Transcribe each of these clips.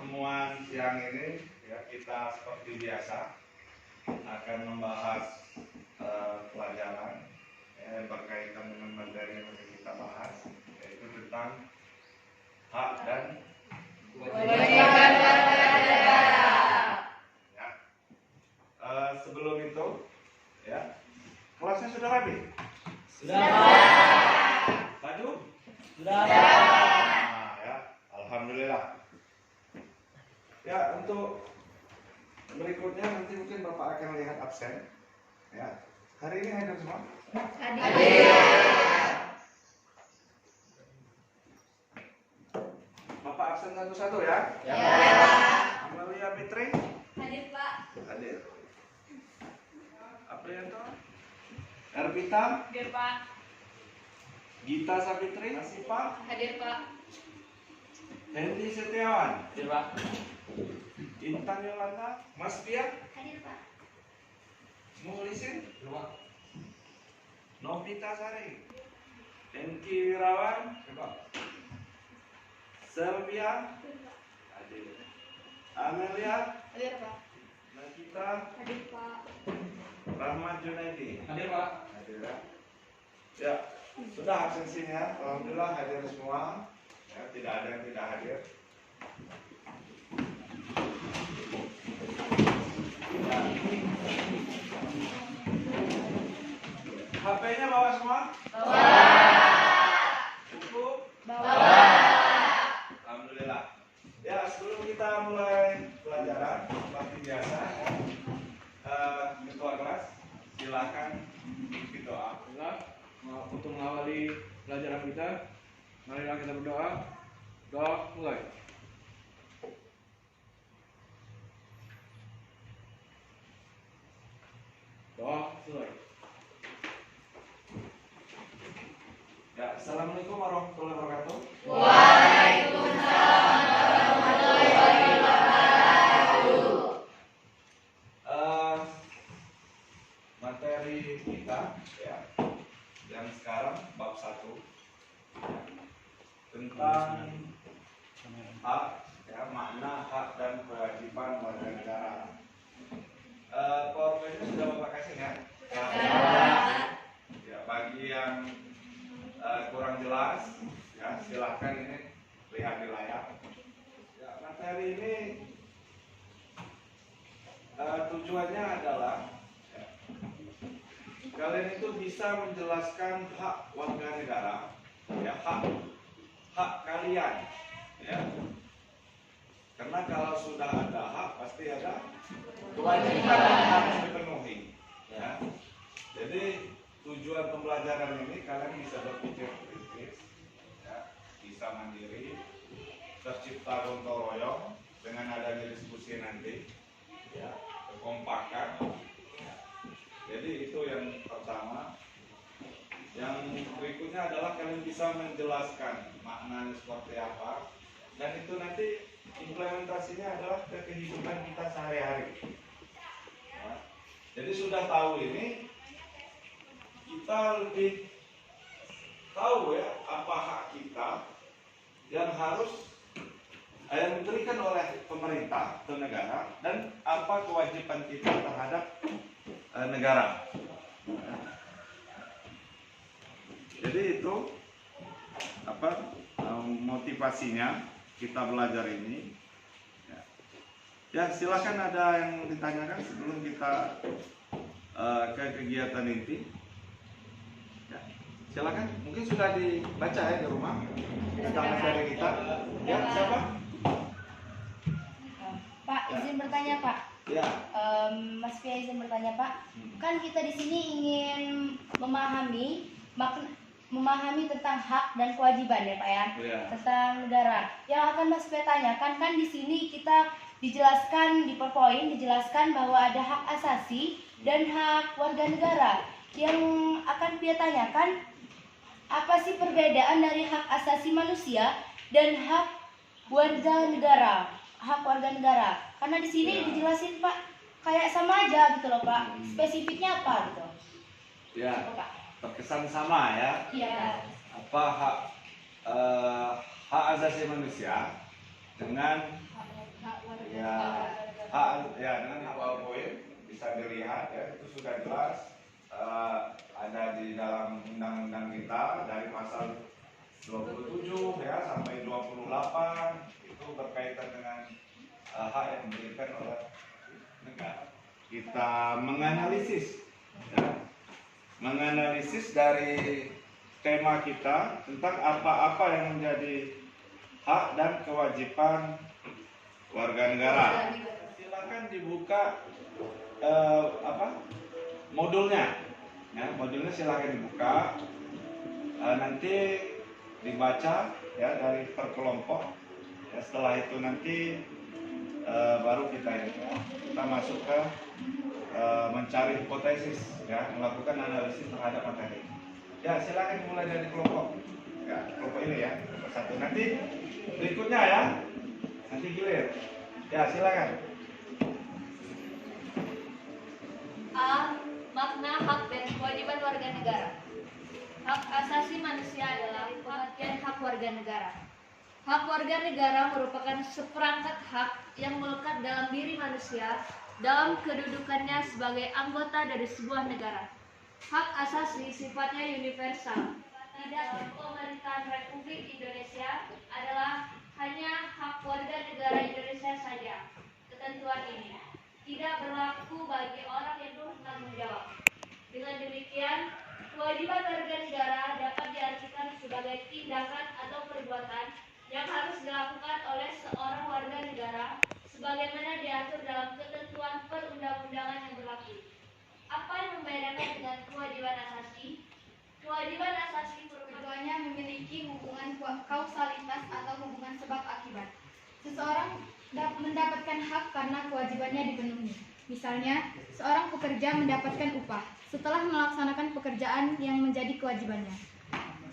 pertemuan siang ini ya, kita seperti biasa akan membahas pelajaran yang berkaitan dengan materi yang kita bahas, yaitu tentang hak dan kewajiban negara. Ya. Sebelum itu, ya, kelasnya sudah rapi? Sudah. Maju? Sudah. Nah, ya, alhamdulillah. Ya, untuk berikutnya nanti mungkin Bapak akan lihat absen. Ya, hari ini hadir semua? Hadir. Bapak absen satu-satu ya? Ya. Amalia Fitri? Hadir, Pak. Hadir. Aprianto? Erbita? Hadir, Pak. Gita Savitri? Asifa? Hadir, Pak. Hendy Setiawan? Hadir, Pak. Intan Yolanda? Mas Pia? Hadir, Pak. Muhlisin? Hadir, Pak. Novita Sari? Enki Wirawan? Selvia? Hadir. Amelia? Hadir, Pak. Nakita? Hadir, Pak. Rahmat Junaidi? Hadir, Pak. Hadir ya? Ya, sudah absensinya. Alhamdulillah hadir semua. Ya, tidak ada yang tidak hadir. Ya. HP-nya bawa semua? Bawa. Cukup? Bawa. Alhamdulillah. Ya, sebelum kita mulai pelajaran seperti biasa, ketua kelas silakan berdoa. Untuk mengawali pelajaran kita, marilah kita berdoa. Doa mulai. Doa mulai. Ya, assalamualaikum warahmatullahi wabarakatuh. Waalaikumsalam warahmatullahi wabarakatuh. Materi kita ya, yang sekarang bab 1 tentang hak, ya, makna hak dan kewajiban warga negara. PowerPoint-nya sudah Bapak kasih ya? Ya, bagi yang kurang jelas, ya silahkan ini lihat di layar. Ya, materi ini tujuannya adalah ya, kalian itu bisa menjelaskan hak warga negara, ya, hak kalian, ya. Karena kalau sudah ada hak pasti ada kewajiban yang harus dipenuhi, ya. Jadi tujuan pembelajaran ini kalian bisa berpikir kritis, ya, bisa mandiri, tercipta gotong royong dengan adanya diskusi nanti, ya, kekompakan. Ya. Jadi itu yang pertama. Yang berikutnya adalah kalian bisa menjelaskan maknanya seperti apa, dan itu nanti implementasinya adalah ke kehidupan kita sehari-hari. Ya. Jadi sudah tahu ini, kita lebih tahu ya apa hak kita yang harus yang diberikan oleh pemerintah atau negara, dan apa kewajiban kita terhadap negara. Jadi itu apa motivasinya kita belajar ini. Ya, silakan ada yang ditanyakan sebelum kita ke kegiatan inti. Ya, silakan. Mungkin sudah dibaca ya di rumah tentang materi kita. Ya, siapa? Pak, izin bertanya Pak. Ya. Mas Pia izin bertanya Pak. Kan kita di sini ingin memahami tentang hak dan kewajiban ya Pak ya, tentang negara. Yang akan Mas Pia tanyakan kan di sini kita dijelaskan di PowerPoint dijelaskan bahwa ada hak asasi dan hak warga negara. Yang akan Pia tanyakan, apa sih perbedaan dari hak asasi manusia dan hak warga negara? Hak warga negara. Karena di sini dijelasin Pak kayak sama aja gitu loh Pak. Spesifiknya apa gitu? Ya. Coba, Pak. Terkesan sama ya. Iya. Apa hak asasi manusia dengan Ya, hak ya dengan hak PowerPoint bisa dilihat ya itu sudah jelas ada di dalam undang-undang kita dari pasal 27 ya sampai 28 itu berkaitan dengan hak yang diberikan oleh negara. Kita menganalisis ya, menganalisis dari tema kita tentang apa-apa yang menjadi hak dan kewajiban warga negara. Silakan dibuka modulnya. Ya, modulnya silakan dibuka. Nanti dibaca ya dari per kelompok. Ya, setelah itu nanti baru kita masuk ke mencari hipotesis ya, melakukan analisis terhadap materi. Ya, silakan mulai dari kelompok. Ya, kelompok ini ya, kelompok satu. Nanti berikutnya ya. Nanti gilir. Ya, silakan. A. Makna hak dan kewajiban warga negara. Hak asasi manusia adalah pengertian hak warga negara. Hak warga negara merupakan seperangkat hak yang melekat dalam diri manusia dalam kedudukannya sebagai anggota dari sebuah negara. Hak asasi sifatnya universal. Tidak pemerintahan Republik Indonesia adalah hanya hak warga negara Indonesia saja. Ketentuan ini tidak berlaku bagi orang yang turut bertanggung jawab. Dengan demikian, kewajiban warga negara dapat diartikan sebagai tindakan atau perbuatan yang harus dilakukan oleh seorang warga negara sebagaimana diatur dalam ketentuan perundang-undangan yang berlaku. Apa yang membedakan dengan kewajiban asasi? Kewajiban asasi keduanya memiliki hubungan kausalitas atau hubungan sebab akibat. Seseorang mendapatkan hak karena kewajibannya dipenuhi. Misalnya, seorang pekerja mendapatkan upah setelah melaksanakan pekerjaan yang menjadi kewajibannya.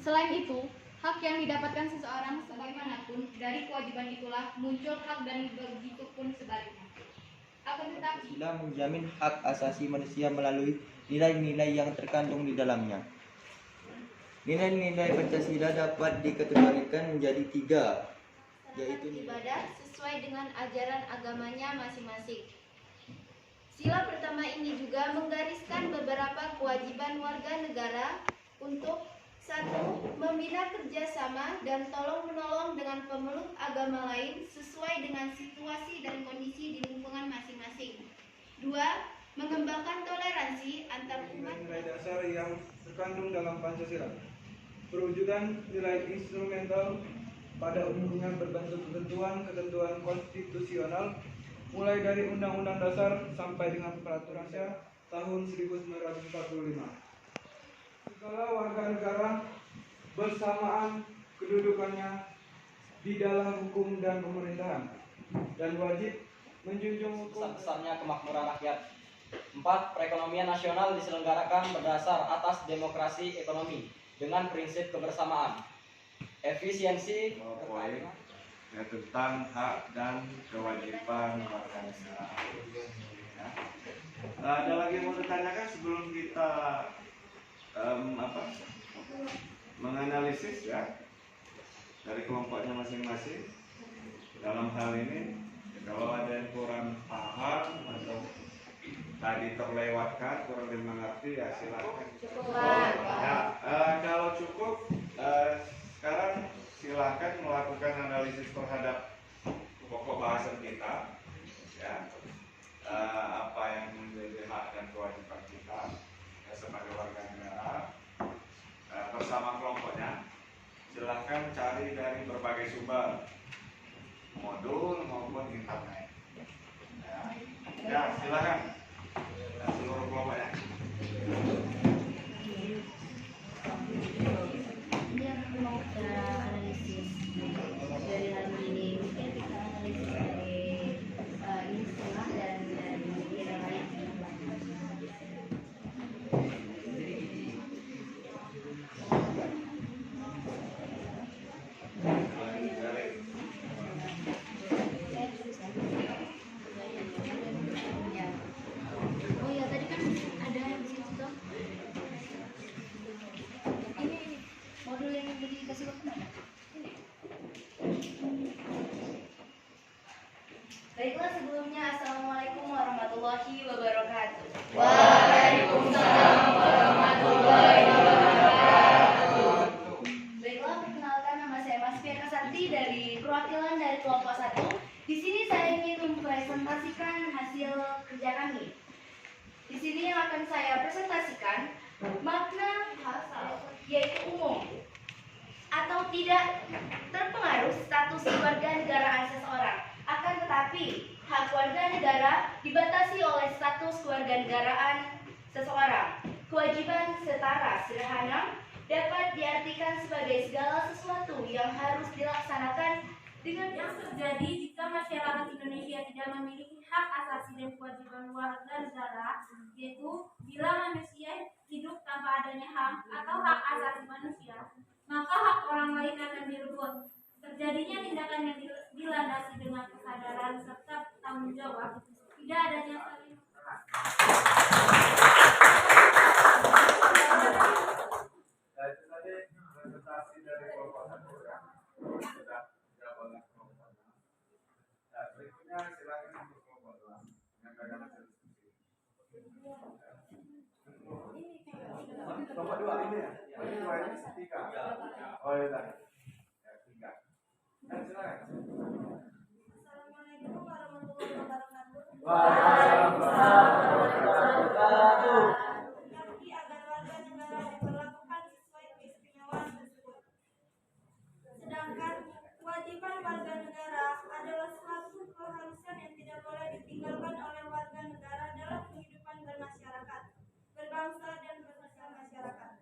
Selain itu, hak yang didapatkan seseorang sebagaimanapun dari kewajiban itulah muncul hak dan begitu pun sebaliknya. Akan tetapi, Pancasila menjamin hak asasi manusia melalui nilai-nilai yang terkandung di dalamnya. Nilai-nilai Pancasila dapat dikategorikan menjadi 3, yaitu ibadah sesuai dengan ajaran agamanya masing-masing. Sila pertama ini juga menggariskan beberapa kewajiban warga negara untuk 1. Membina kerjasama dan tolong-menolong dengan pemeluk agama lain sesuai dengan situasi dan kondisi di lingkungan masing-masing. 2. Mengembangkan toleransi antar umat. Nilai dasar yang terkandung dalam Pancasila. Perwujudan nilai instrumental pada umumnya berbentuk ketentuan konstitusional mulai dari Undang-Undang Dasar sampai dengan Peraturan tahun 1945. Segala warga negara bersamaan kedudukannya di dalam hukum dan pemerintahan dan wajib menjunjung hukum Besar-besarnya kemakmuran rakyat. 4. Perekonomian nasional diselenggarakan berdasar atas demokrasi ekonomi dengan prinsip kebersamaan. Efisiensi PowerPoint ya, tentang hak dan kewajiban warga negara. Ya. Ada lagi yang mau ditanyakan sebelum kita menganalisis ya dari kelompoknya masing-masing dalam hal ini. Kalau ada yang kurang paham atau tadi terlewatkan, kurang dimengerti ya silakan. Ya, kalau cukup sekarang silakan melakukan analisis terhadap pokok bahasan kita ya, apa yang menjadi hak dan kewajiban kita ya, sebagai warga negara bersama kelompoknya. Silahkan cari dari berbagai sumber modul maupun internet ya, silakan seluruh kelompoknya. Ini yang mau kita analisis dari hal ini, mungkin kita analisis dari ini setengah dan dari yang lain. Ya. Baiklah, sebelumnya Assalamualaikum warahmatullahi wabarakatuh. Waalaikumsalam warahmatullahi wabarakatuh. Baiklah, perkenalkan, nama saya Masfia Kasanti dari perwakilan dari kelompok 1. Di sini saya ingin mempresentasikan hasil kerja kami. Di sini yang akan saya presentasikan makna hak, yaitu umum atau tidak terpengaruh status kewarganegaraan seseorang. Akan tetapi, hak warga negara dibatasi oleh status kewarganegaraan seseorang. Kewajiban setara sederhana dapat diartikan sebagai segala sesuatu yang harus dilaksanakan dengan Yang terjadi jika masyarakat Indonesia tidak memiliki hak asasi dan kewajiban warga negara, yaitu bila manusia hidup tanpa adanya HAM atau hak asasi manusia, maka hak orang lain akan direbut. Terjadinya tindakan yang dilandasi dengan kesadaran serta tanggung jawab, tidak adanya saling Nah, itu tadi presentasi dari kelompok 1 ya. Sudah dijawab oleh kelompok 1. Nah, berikutnya silakan untuk kelompok 2 menyampaikan hasil diskusi. Kelompok 2 ini ya? Oh, ini 2 ini 3. Oh, iya. Ya, 3. Nah, silakan. Assalamualaikum warahmatullahi wabarakatuh. Yakni agar warga negara diperlakukan sesuai keistimewaan tersebut. Sedangkan kewajiban warga negara adalah suatu keharusan yang tidak boleh ditinggalkan oleh warga negara dalam kehidupan bermasyarakat, berbangsa dan bersosial masyarakat.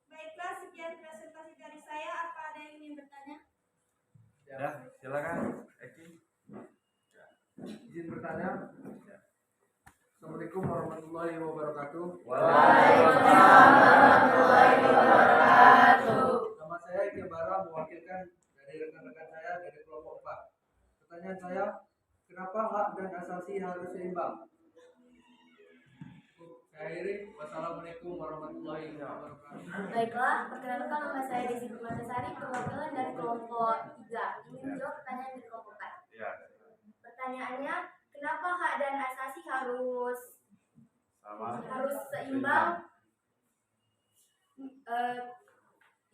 Baiklah, sekian presentasi dari saya. Apa ada yang ingin bertanya? Ya, silakan Eki. Izin bertanya. Assalamualaikum warahmatullahi wabarakatuh. Waalaikumsalam warahmatullahi wabarakatuh. Nama saya Eki Bara, mewakilkan dari rekan-rekan saya dari kelompok 4. Pertanyaan saya, kenapa hak dan asasi harus seimbang? Saya akhiri. Wassalamualaikum warahmatullahi wabarakatuh. Baiklah, perkenalkan nama saya Desi Permatasari, perwakilan dari kelompok 3. Ingin menjawab pertanyaan dari kelompok 4. Ya, Pertanyaannya, kenapa hak dan asasi harus sama. seimbang?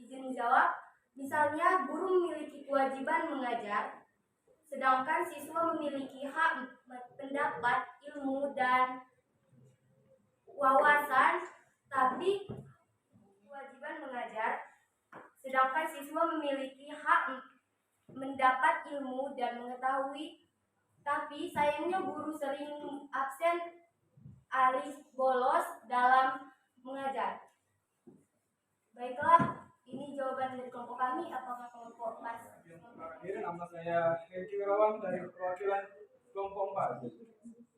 Izin menjawab. Misalnya, guru memiliki kewajiban mengajar, sedangkan siswa memiliki hak pendapat, ilmu, dan wawasan, tapi kewajiban mengajar, sedangkan siswa memiliki hak mendapat ilmu dan mengetahui, tapi sayangnya guru sering absen alias bolos dalam mengajar. Baiklah, ini jawaban dari kelompok kami. Apakah kelompok Mas? Akhirnya nama saya Hengki Wirawan dari perwakilan kelompok 4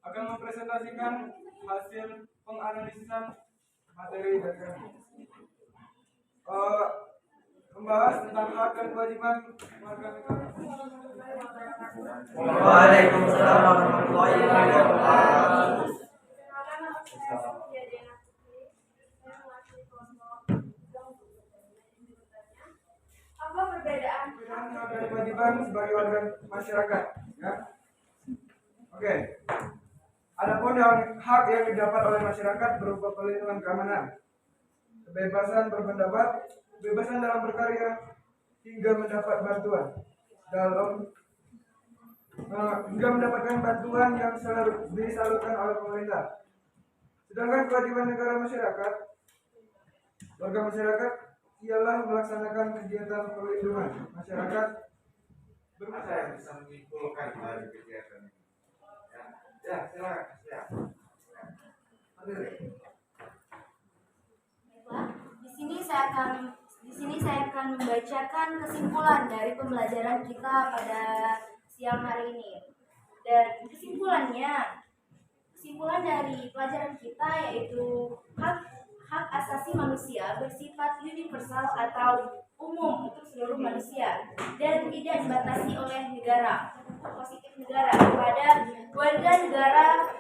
akan mempresentasikan hasil penganalisan materi dari kami. Membahas tentang hak dan kewajiban warga negara. Waalaikumsalam warahmatullahi wabarakatuh. Perkenalkan, nama saya Sofia Dena Putri. Saya mewakili kelompok. Apa perbedaan Perbedaan hak dan kewajiban sebagai warga masyarakat. Ya. Oke. Adapun hak yang didapat oleh masyarakat berupa perlindungan keamanan, kebebasan berpendapat, kebebasan dalam berkarya, hingga mendapat bantuan hingga mendapatkan bantuan yang disalurkan oleh pemerintah. Sedangkan kewajiban negara masyarakat, warga masyarakat ialah melaksanakan kegiatan perlindungan masyarakat. Apa yang bisa menyimpulkan dari kegiatan ini? Ya, silakan. Ya. Baiklah, di sini saya akan membacakan kesimpulan dari pembelajaran kita pada siang hari ini. Dan kesimpulan dari pelajaran kita yaitu hak asasi manusia bersifat universal atau umum untuk seluruh manusia dan tidak dibatasi oleh negara, positif negara kepada warga negara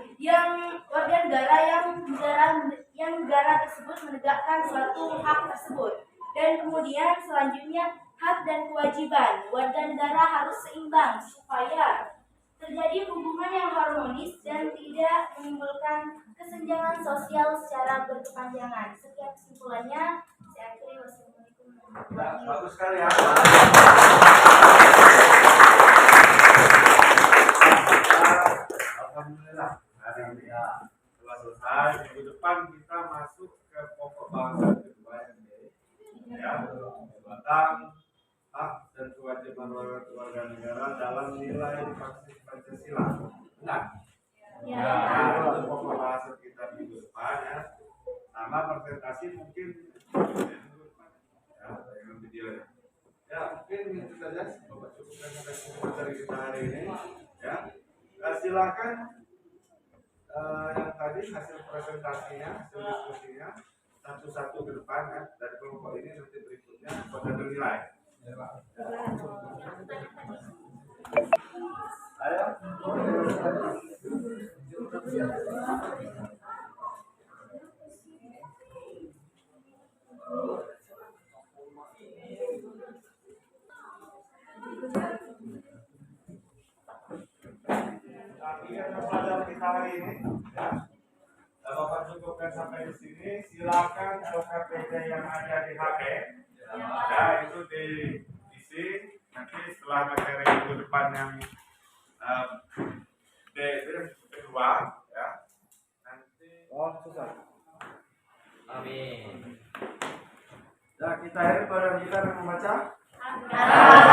yang negara tersebut menegakkan suatu hak tersebut Dan kemudian selanjutnya hak dan kewajiban warga negara harus seimbang supaya terjadi hubungan yang harmonis dan tidak menimbulkan kesenjangan sosial secara berkepanjangan. Sekian kesimpulannya. Saya akhiri. Wassalamualaikum warahmatullahi wabarakatuh. Bagus sekali ya. Alhamdulillah hari ini telah selesai. Minggu depan kita masuk ke pokok bahasan kedua ya tentang hak dan kewajiban warga negara dalam nilai Pancasila. Benar? Ya. Nah, itu pokok bahasan kita minggu depan ya. Sama presentasi mungkin minggu depan ya dengan videonya. Ya mungkin itu saja Bapak cukupkan sampai dari kita hari ini ya. Silakan yang tadi hasil presentasinya, hasil diskusinya satu-satu ke depan ya dari kelompok ini nanti berikutnya pada nilai. Ayo. Pelajaran kita hari ini ya. Bapak cukupkan sampai di sini. Silakan LKPD yang ada di HP ya itu diisi nanti setelah materi minggu depan yang kedua ya nanti susah. Amin. Ya kita akhiri pada kita membaca. Amin.